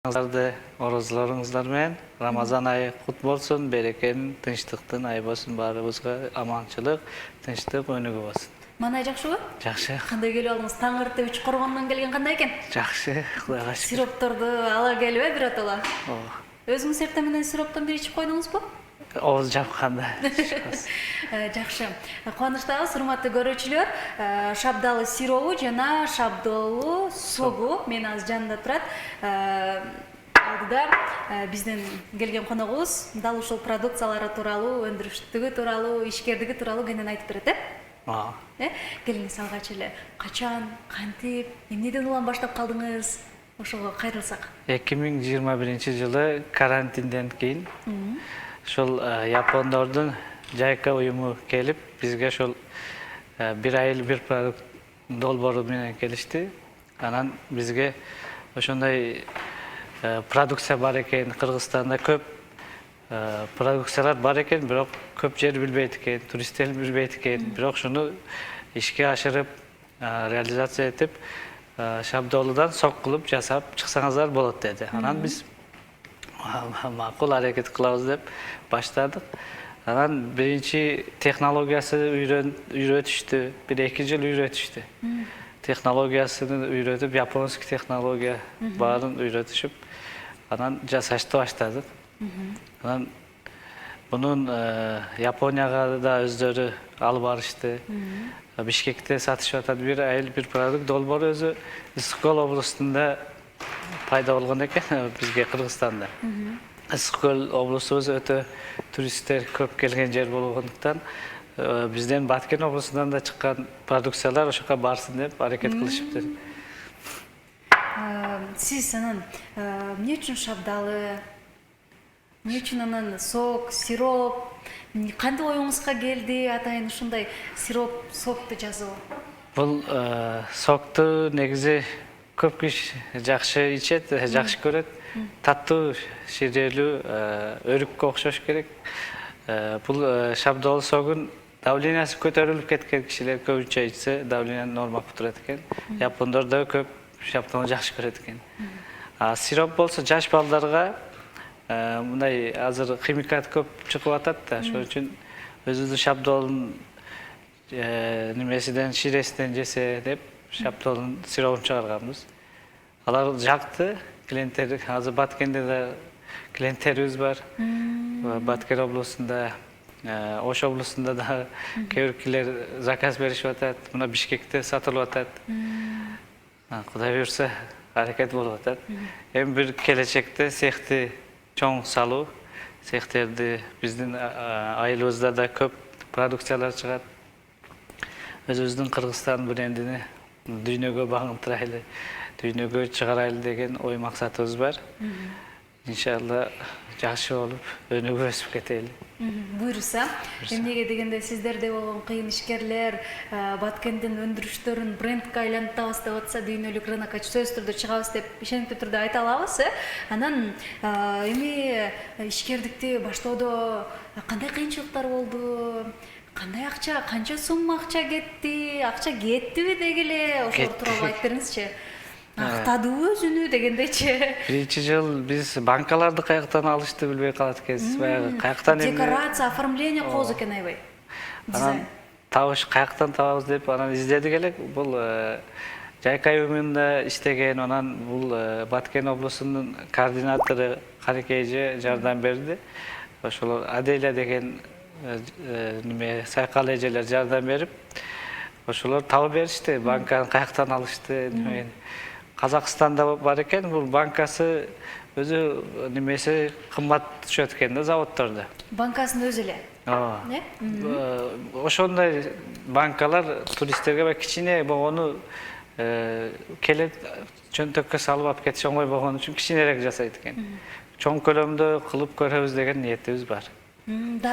Sizlerde orozlarınızlar men Ramazan ayı kut bolsun, berekenin, tinçliktин ayı bolsun, barыбызга amançılık, tinçlik önügü bolsun. Mana жакшыбы? Жакшы. Кандай келип алдыңыз? Таң эрте үч коргондон келген кандай экен? Жакшы, Кудайга шүкүр. Сиропторду ала келип биротола. Ооба. Өзүңүз эртең менен сироптон бир ичип койдуңузбу? Оозу жапканда. Жакшы. Кубанычтабыз, урматтуу көрүүчүлөр. Шабдалы сиробу жана шабдалы согу мен азыр жанында турат. Алдыда биздин келген коногубуз дал ушул продукциялары тууралуу, өндүрүштүгү тууралуу, ишкердиги тууралуу кенен айтып берет, Келиңиз алгач эле качан, кантип, эмнеден улам баштап калдыңыз? Ошого кайрылсак. 2021-жылы карантинден кийин ошол япондордун жайка уюму келип, бизге ошол бир айыл бир продукт долбоору менен келишти. Анан бизге ошондой продукция бар экен, Кыргызстанда көп продукциялар бар экен, бирок көп жер билбейт экен, туристтер билбейт экен. Бирок шуну ишке ашырып, реализация этип, шабдолудан сок кылып жасап чыксаңыздар болот деди. Анан биз макул аракет кылабыз деп баштадык. Анан биринчи технологиясы үйрөтүштү, 1-2 жыл үйрөтүштү. Технологиясын үйрөтүп, японский технология баарын үйрөтүшүп, анан жасашты баштадык. Анан бунун Японияга да өздөрү алып барышты. Бишкекте сатышып атат бир айыл бир продукт долбоору өзү Ысык-Көл областында пайда болгон экен, бизге Кыргызстанда. Ысык-Көл облусубуз өтө туристтер көп келген жер болгондуктан бизден Баткен облусунан да чыккан продукциялар ошока барсын деп аракет кылышыптыр. Сиз анан эмне үчүн шабдалы? Эмне үчүн анан сок, сироп? Кандай оюңузга келди атайын ушундай сокту жасоо? Бул сокту негизи көп киши жакшы ичет, жакшы көрөт. Таттуу, ширелүү, өрүккө окшош керек. Бул шабдалы согун давлениясы көтөрүлүп кеткен кишилер көбүнчө ичсе, давление нормага турат экен. Япондор да көп шабдалы жакшы көрөт экен. Сироп болсо жаш балдарга мындай азыр химикат көп чыгып атат да, ошон үчүн өзүбүздүн шабдалынын немесиден, ширесинен жесе деп шабдалынын сиробун чыгарганбыз. Алар жакты, клиенттер азыр Баткенде да клиенттерибиз бар. Баткен облусунда, Ош облусунда да кээ биркилер заказ беришип атат. Мына Бишкекте сатылып атат. Кудай буюрса, аракет болуп атат. Эми бир келечекте цехти чоң салуу, цехтерди биздин айылыбызда да көп продукциялар чыгат. Өзүбүздүн Кыргызстан брендини дүйнөгө багынтырайлы, дүйнөгө чыгарайлы деген ой максатыбыз бар. Иншалла жакшы болуп, өнүгүп өсүп кетели. Буйруса, эмнеге дегенде сиздерде болгон кыйын ишкерлер Баткендин өндүрүштөрүн брендке айлантабыз деп атса, дүйнөлүк рынокко сөзсүз түрдө чыгабыз деп ишениктүү түрдө айта алабыз. Анан эми ишкердикти баштоодо кандай кыйынчылыктар болду? Кандай акча, канча сумма акча кетти? Акча кеттиби деги эле? Ошол тууралуу айтып бериңизчи. Актадыбы өзүнү дегендейчи. Биринчи жыл биз банкаларды каяктан алышты билбей калат экенбиз. Баягы каяктан декорация, оформление кооз экен аябай. Анан табыш каяктан табабыз деп анан издедик элек. Бул жайка уюмунда иштеген, анан бул Баткен облусунун координатору Канекейже жардам берди. Ошол Аделя деген сайкал эжелер жардам берип, ошолор табып беришти, банканы каяктан алышты. Казакстанда бар экен, бул банкасы өзү немеси кымбат түшөт экен да заводдордо. Банкасын өзү эле. Ошондой банкалар туристтерге кичине болгону келет чөнтөккө салып алып кетиш оңой болгон үчүн кичинерээк жасайт экен. Чоң көлөмдө кылып көрөбүз деген ниетибиз бар.